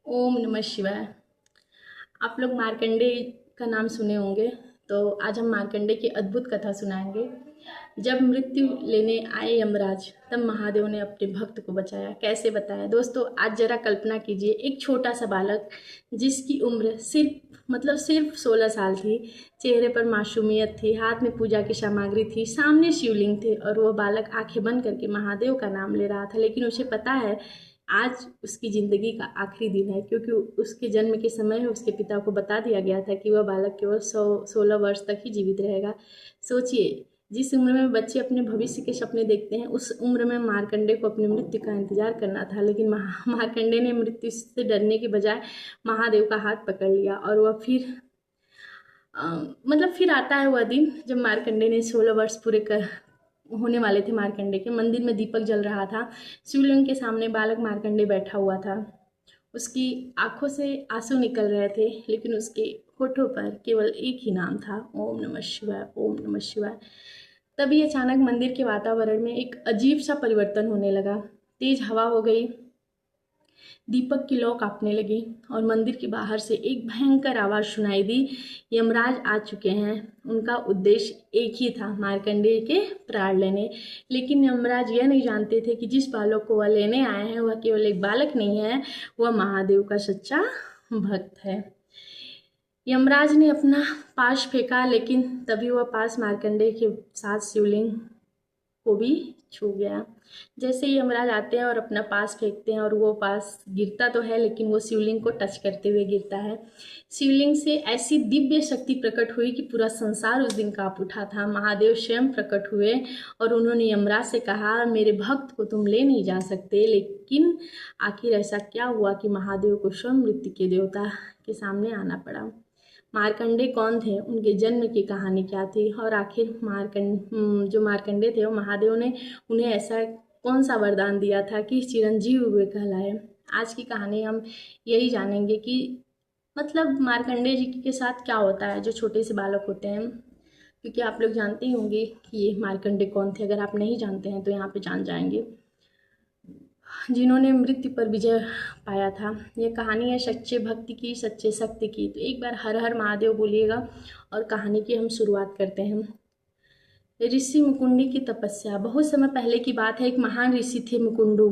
ओम नमः शिवाय। आप लोग मार्कंडे का नाम सुने होंगे। तो आज हम मार्कंडे की अद्भुत कथा सुनाएंगे। जब मृत्यु लेने आए यमराज, तब महादेव ने अपने भक्त को बचाया। कैसे बताया दोस्तों? आज जरा कल्पना कीजिए, एक छोटा सा बालक जिसकी उम्र सिर्फ 16 साल थी। चेहरे पर मासूमियत थी, हाथ में पूजा की सामग्री थी, सामने शिवलिंग थे और वह बालक आंखें बंद करके महादेव का नाम ले रहा था। लेकिन उसे पता है आज उसकी ज़िंदगी का आखिरी दिन है, क्योंकि उसके जन्म के समय में उसके पिता को बता दिया गया था कि वह बालक केवल 16 वर्ष तक ही जीवित रहेगा। सोचिए, जिस उम्र में बच्चे अपने भविष्य के सपने देखते हैं, उस उम्र में मार्कंडे को अपनी मृत्यु का इंतजार करना था। लेकिन मार्कंडे ने मृत्यु से डरने के बजाय महादेव का हाथ पकड़ लिया और वह फिर आता है वह दिन जब मार्कंडे ने 16 वर्ष पूरे कर होने वाले थे। मार्कंडे के मंदिर में दीपक जल रहा था। शिवलिंग के सामने बालक मार्कंडे बैठा हुआ था। उसकी आंखों से आंसू निकल रहे थे, लेकिन उसके होठों पर केवल एक ही नाम था, ओम नमः शिवाय, ओम नमः शिवाय। तभी अचानक मंदिर के वातावरण में एक अजीब सा परिवर्तन होने लगा। तेज हवा हो गई, दीपक की लौ कांपने लगी और मंदिर के बाहर से एक भयंकर आवाज सुनाई दी। यमराज आ चुके हैं। उनका उद्देश्य एक ही था, मार्कंडेय के प्राण लेने। लेकिन यमराज यह नहीं जानते थे कि जिस बालक को वह लेने आए हैं वह केवल एक बालक नहीं है, वह महादेव का सच्चा भक्त है। यमराज ने अपना पाश फेंका, लेकिन तभी वह पास मार्कंडेय के साथ शिवलिंग को भी छू गया। जैसे ही यमराज आते हैं और अपना पास फेंकते हैं और वो पास गिरता तो है, लेकिन वो शिवलिंग को टच करते हुए गिरता है। शिवलिंग से ऐसी दिव्य शक्ति प्रकट हुई कि पूरा संसार उस दिन कांप उठा था। महादेव स्वयं प्रकट हुए और उन्होंने यमराज से कहा, मेरे भक्त को तुम ले नहीं जा सकते। लेकिन आखिर ऐसा क्या हुआ कि महादेव को स्वयं मृत्यु के देवता के सामने आना पड़ा? मार्कंडे कौन थे, उनके जन्म की कहानी क्या थी, और आखिर जो मार्कंडे थे वो महादेव ने उन्हें ऐसा कौन सा वरदान दिया था कि चिरंजीव हुए कहलाए? आज की कहानी हम यही जानेंगे कि मतलब मार्कंडे जी के साथ क्या होता है जो छोटे से बालक होते हैं। क्योंकि आप लोग जानते ही होंगे कि ये मार्कंडे कौन थे। अगर आप नहीं जानते हैं तो यहाँ पे जान जाएंगे। जिन्होंने मृत्यु पर विजय पाया था। ये कहानी है सच्चे भक्ति की, सच्चे शक्ति की। तो एक बार हर हर महादेव बोलिएगा और कहानी की हम शुरुआत करते हैं। ऋषि मुकुंडी की तपस्या। बहुत समय पहले की बात है। एक महान ऋषि थे मुकुंडू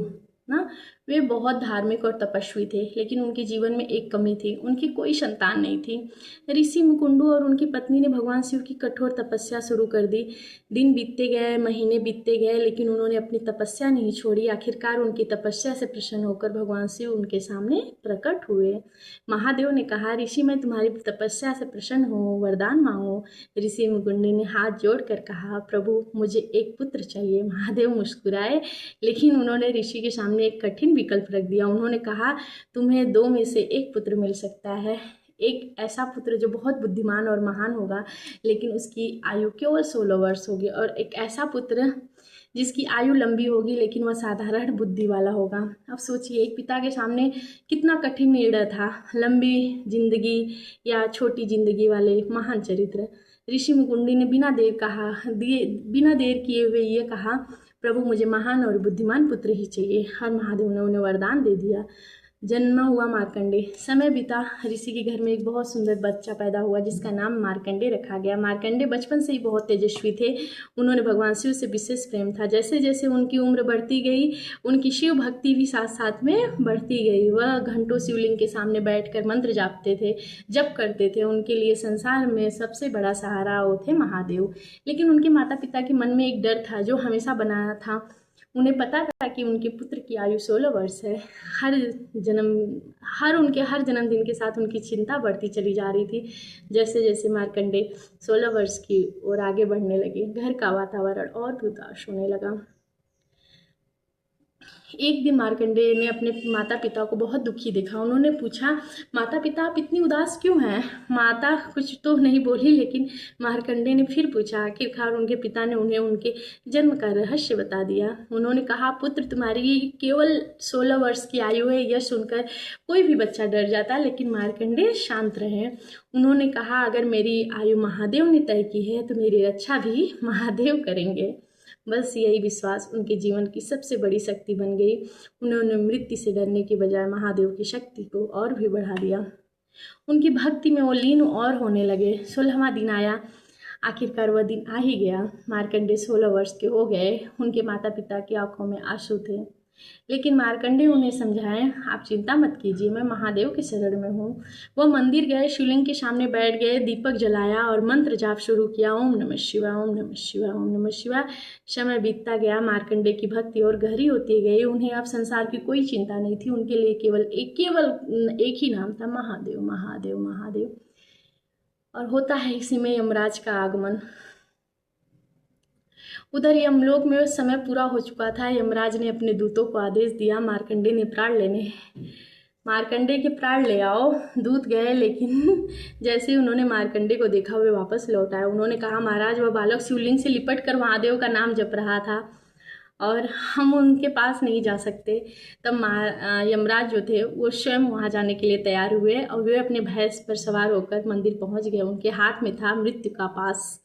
ना। वे बहुत धार्मिक और तपस्वी थे, लेकिन उनके जीवन में एक कमी थी, उनकी कोई संतान नहीं थी। ऋषि मुकुंडू और उनकी पत्नी ने भगवान शिव की कठोर तपस्या शुरू कर दी। दिन बीतते गए, महीने बीतते गए, लेकिन उन्होंने अपनी तपस्या नहीं छोड़ी। आखिरकार उनकी तपस्या से प्रसन्न होकर भगवान शिव उनके सामने प्रकट हुए। महादेव ने कहा, ऋषि मैं तुम्हारी तपस्या से प्रसन्न हूँ, वरदान मांगो। ऋषि मुकुंडी ने हाथ जोड़कर कहा, प्रभु मुझे एक पुत्र चाहिए। महादेव मुस्कुराए, लेकिन उन्होंने ऋषि के सामने एक कठिन विकल्प रख दिया। उन्होंने कहा, तुम्हें दो में से एक पुत्र मिल सकता है। एक ऐसा पुत्र जो बहुत बुद्धिमान और महान होगा, लेकिन उसकी आयु केवल 16 वर्ष होगी, और एक ऐसा पुत्र जिसकी आयु लंबी होगी, लेकिन वह साधारण बुद्धि वाला होगा। अब सोचिए, एक पिता के सामने कितना कठिन निर्णय था, लंबी जिंदगी या छोटी जिंदगी वाले महान चरित्र। ऋषि मुकुंडी ने बिना देर किए हुए ये कहा, प्रभु मुझे महान और बुद्धिमान पुत्र ही चाहिए। और महादेव ने उन्हें वरदान दे दिया। जन्म हुआ मार्कंडे। समय बीता, ऋषि के घर में एक बहुत सुंदर बच्चा पैदा हुआ जिसका नाम मार्कंडे रखा गया। मार्कंडे बचपन से ही बहुत तेजस्वी थे। उन्होंने भगवान शिव से विशेष प्रेम था। जैसे जैसे उनकी उम्र बढ़ती गई, उनकी शिव भक्ति भी साथ साथ में बढ़ती गई। वह घंटों शिवलिंग के सामने बैठकर मंत्र जापते थे, जप करते थे। उनके लिए संसार में सबसे बड़ा सहारा वो थे महादेव। लेकिन उनके माता पिता के मन में एक डर था जो हमेशा बना था। उन्हें पता था कि उनके पुत्र की आयु 16 वर्ष है। उनके हर जन्मदिन के साथ उनकी चिंता बढ़ती चली जा रही थी। जैसे जैसे मार्कंडे 16 वर्ष की ओर आगे बढ़ने लगे, घर का वातावरण और भी उदास होने लगा। एक दिन मार्कंडे ने अपने माता पिता को बहुत दुखी देखा। उन्होंने पूछा, माता पिता आप इतनी उदास क्यों हैं? माता कुछ तो नहीं बोली, लेकिन मार्कंडे ने फिर पूछा। आखिरकार उनके पिता ने उन्हें उनके जन्म का रहस्य बता दिया। उन्होंने कहा, पुत्र तुम्हारी केवल 16 वर्ष की आयु है। यह सुनकर कोई भी बच्चा डर जाता, लेकिन मार्कंडे शांत रहे। उन्होंने कहा, अगर मेरी आयु महादेव ने तय की है तो मेरी रक्षा भी महादेव करेंगे। बस यही विश्वास उनके जीवन की सबसे बड़ी शक्ति बन गई। उन्होंने मृत्यु से डरने के बजाय महादेव की शक्ति को और भी बढ़ा दिया। उनकी भक्ति में वो लीन और होने लगे। 16वां दिन आया। आखिरकार वह दिन आ ही गया। मार्कंडेय 16 वर्ष के हो गए। उनके माता पिता की आंखों में आंसू थे, लेकिन मार्कंडेय उन्हें समझाए, आप चिंता मत कीजिए, मैं महादेव के शरण में हूँ। वह मंदिर गए, शिवलिंग के सामने बैठ गए, दीपक जलाया और मंत्र जाप शुरू किया। ओम नमः शिवाय, ओम नमः शिवाय, ओम नमः शिवाय। समय बीतता गया। मार्कंडेय की भक्ति और गहरी होती गई। उन्हें अब संसार की कोई चिंता नहीं थी। उनके लिए केवल एक ही नाम था, महादेव, महादेव, महादेव। और होता है इसी में यमराज का आगमन। उधर यमलोक में उस समय पूरा हो चुका था। यमराज ने अपने दूतों को आदेश दिया, मार्कंडेय ने प्राण लेने। मार्कंडेय के प्राण ले आओ। दूत गए, लेकिन जैसे ही उन्होंने मार्कंडेय को देखा वे वापस लौट आए। उन्होंने कहा, महाराज वह बालक शिवलिंग से लिपट कर महादेव का नाम जप रहा था और हम उनके पास नहीं जा सकते। तब यमराज जो थे वो स्वयं वहाँ जाने के लिए तैयार हुए और वे अपने भैंस पर सवार होकर मंदिर पहुँच गए। उनके हाथ में था मृत्यु का पास।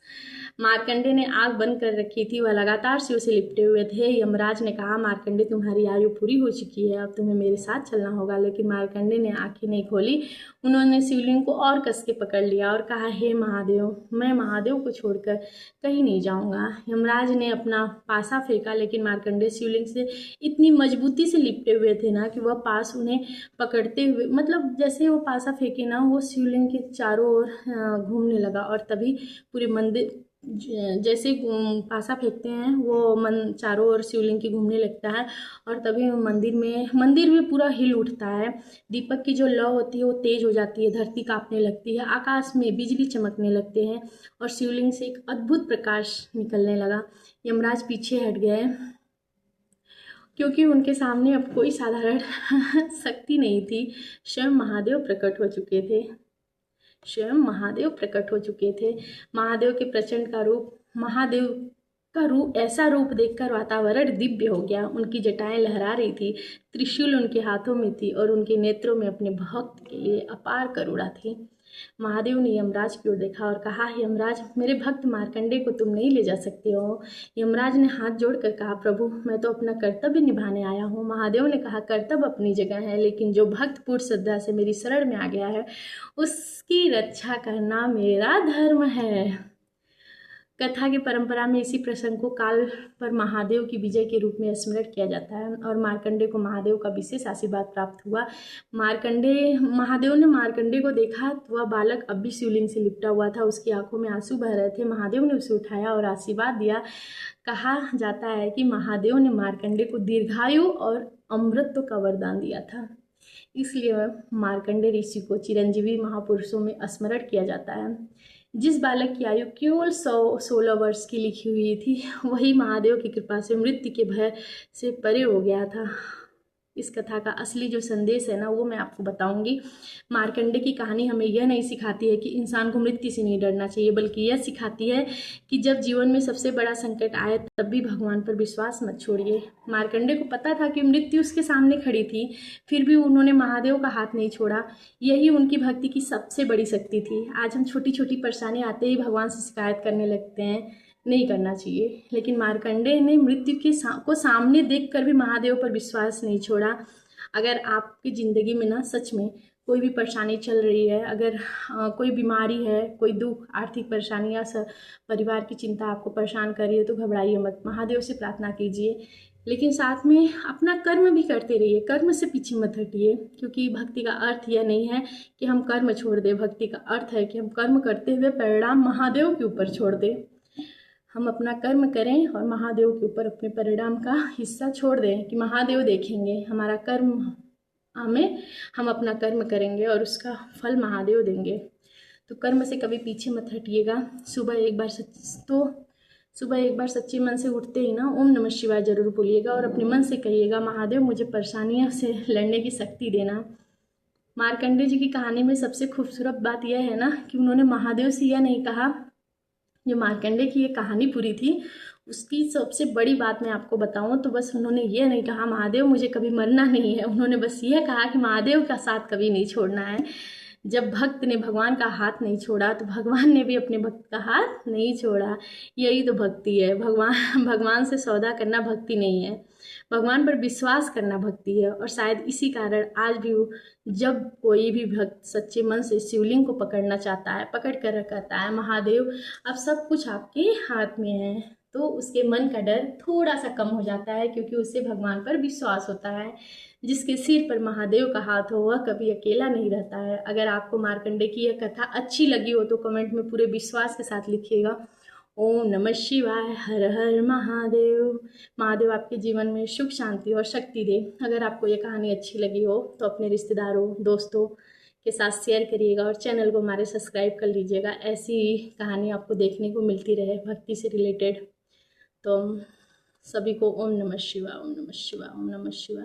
मार्कंडेय ने आँख बंद कर रखी थी, वह लगातार शिव से लिपटे हुए थे। यमराज ने कहा, मार्कंडेय तुम्हारी आयु पूरी हो चुकी है, अब तुम्हें मेरे साथ चलना होगा। लेकिन मार्कंडेय ने आंखें नहीं खोली। उन्होंने शिवलिंग को और कस के पकड़ लिया और कहा, हे महादेव, मैं महादेव को छोड़कर कहीं नहीं जाऊंगा। यमराज ने अपना पासा फेंका, लेकिन मार्कंडेय शिवलिंग से इतनी मजबूती से लिपटे हुए थे ना कि वह पास उन्हें पकड़ते हुए, मतलब जैसे वो पासा फेंके ना, वो शिवलिंग के चारों ओर घूमने लगा। और तभी पूरे मंदिर, जैसे पासा फेंकते हैं वो चारों ओर शिवलिंग की घूमने लगता है और तभी मंदिर में पूरा हिल उठता है। दीपक की जो लौ होती है वो तेज हो जाती है, धरती कांपने लगती है, आकाश में बिजली चमकने लगते हैं और शिवलिंग से एक अद्भुत प्रकाश निकलने लगा। यमराज पीछे हट गए, क्योंकि उनके सामने अब कोई साधारण शक्ति नहीं थी। स्वयं महादेव प्रकट हो चुके थे। महादेव के प्रचंड महादेव का रूप, ऐसा रूप देखकर वातावरण दिव्य हो गया। उनकी जटाएं लहरा रही थी, त्रिशूल उनके हाथों में थी और उनके नेत्रों में अपने भक्त के लिए अपार करुणा थी। महादेव ने यमराज की ओर देखा और कहा, यमराज, मेरे भक्त मार्कंडेय को तुम नहीं ले जा सकते हो। यमराज ने हाथ जोड़कर कहा, प्रभु, मैं तो अपना कर्तव्य निभाने आया हूँ। महादेव ने कहा, कर्तव्य अपनी जगह है, लेकिन जो भक्त पूर्ण श्रद्धा से मेरी शरण में आ गया है उसकी रक्षा करना मेरा धर्म है। कथा की परंपरा में इसी प्रसंग को काल पर महादेव की विजय के रूप में स्मरण किया जाता है और मार्कंडेय को महादेव का विशेष आशीर्वाद प्राप्त हुआ। महादेव ने मार्कंडेय को देखा तो वह बालक अब भी शिवलिंग से लिपटा हुआ था, उसकी आंखों में आंसू बह रहे थे। महादेव ने उसे उठाया और आशीर्वाद दिया। कहा जाता है कि महादेव ने मार्कंडेय को दीर्घायु और अमृत का वरदान दिया था, इसलिए मार्कंडेय ऋषि को चिरंजीवी महापुरुषों में स्मरण किया जाता है। जिस बालक की आयु केवल 16 वर्ष की लिखी हुई थी, वही महादेव की कृपा से मृत्यु के भय से परे हो गया था। इस कथा का असली जो संदेश है ना, वो मैं आपको बताऊंगी। मार्कंडेय की कहानी हमें यह नहीं सिखाती है कि इंसान को मृत्यु से नहीं डरना चाहिए, बल्कि यह सिखाती है कि जब जीवन में सबसे बड़ा संकट आए तब भी भगवान पर विश्वास मत छोड़िए। मार्कंडेय को पता था कि मृत्यु उसके सामने खड़ी थी, फिर भी उन्होंने महादेव का हाथ नहीं छोड़ा। यही उनकी भक्ति की सबसे बड़ी शक्ति थी। आज हम छोटी छोटी परेशानी आते ही भगवान से शिकायत करने लगते हैं, नहीं करना चाहिए, लेकिन मार्कंडेय ने मृत्यु को सामने देखकर भी महादेव पर विश्वास नहीं छोड़ा। अगर आपकी ज़िंदगी में ना सच में कोई भी परेशानी चल रही है, अगर कोई बीमारी है, कोई दुख, आर्थिक परेशानी या परिवार की चिंता आपको परेशान कर रही है, तो घबराइए मत, महादेव से प्रार्थना कीजिए, लेकिन साथ में अपना कर्म भी करते रहिए। कर्म से पीछे मत हटिए, क्योंकि भक्ति का अर्थ यह नहीं है कि हम कर्म छोड़ दें। भक्ति का अर्थ है कि हम कर्म करते हुए परिणाम महादेव के ऊपर छोड़ दें। हम अपना कर्म करें और महादेव के ऊपर अपने परिणाम का हिस्सा छोड़ दें कि महादेव देखेंगे हमारा कर्म, हम अपना कर्म करेंगे और उसका फल महादेव देंगे। तो कर्म से कभी पीछे मत हटिएगा। सुबह एक बार सच्चे मन से उठते ही ना ओम नमः शिवाय जरूर बोलिएगा और अपने मन से कहिएगा, महादेव मुझे परेशानियों से लड़ने की शक्ति देना। मार्कंडेय जी की कहानी में सबसे खूबसूरत बात यह है ना कि उन्होंने महादेव से यह नहीं कहा। जो मार्कंडेय की ये कहानी पूरी थी, उसकी सबसे बड़ी बात मैं आपको बताऊं तो बस उन्होंने ये नहीं कहा महादेव मुझे कभी मरना नहीं है, उन्होंने बस ये कहा कि महादेव का साथ कभी नहीं छोड़ना है। जब भक्त ने भगवान का हाथ नहीं छोड़ा तो भगवान ने भी अपने भक्त का हाथ नहीं छोड़ा। यही तो भक्ति है। भगवान से सौदा करना भक्ति नहीं है, भगवान पर विश्वास करना भक्ति है। और शायद इसी कारण आज भी जब कोई भी भक्त सच्चे मन से शिवलिंग को पकड़ना चाहता है, पकड़ कर कहता है महादेव अब सब कुछ आपके हाथ में है, तो उसके मन का डर थोड़ा सा कम हो जाता है, क्योंकि उससे भगवान पर विश्वास होता है। जिसके सिर पर महादेव का हाथ हो वह कभी अकेला नहीं रहता है। अगर आपको मार्कंडे की यह कथा अच्छी लगी हो तो कमेंट में पूरे विश्वास के साथ लिखिएगा। ओम नमः शिवाय, हर हर महादेव। महादेव आपके जीवन में सुख शांति और शक्ति दे। अगर आपको ये कहानी अच्छी लगी हो तो अपने रिश्तेदारों दोस्तों के साथ शेयर करिएगा और चैनल को हमारे सब्सक्राइब कर लीजिएगा। ऐसी कहानी आपको देखने को मिलती रहे भक्ति से रिलेटेड। तो सभी को ओम नमः शिवाय, ओम नमः शिवाय, ओम नमः शिवाय।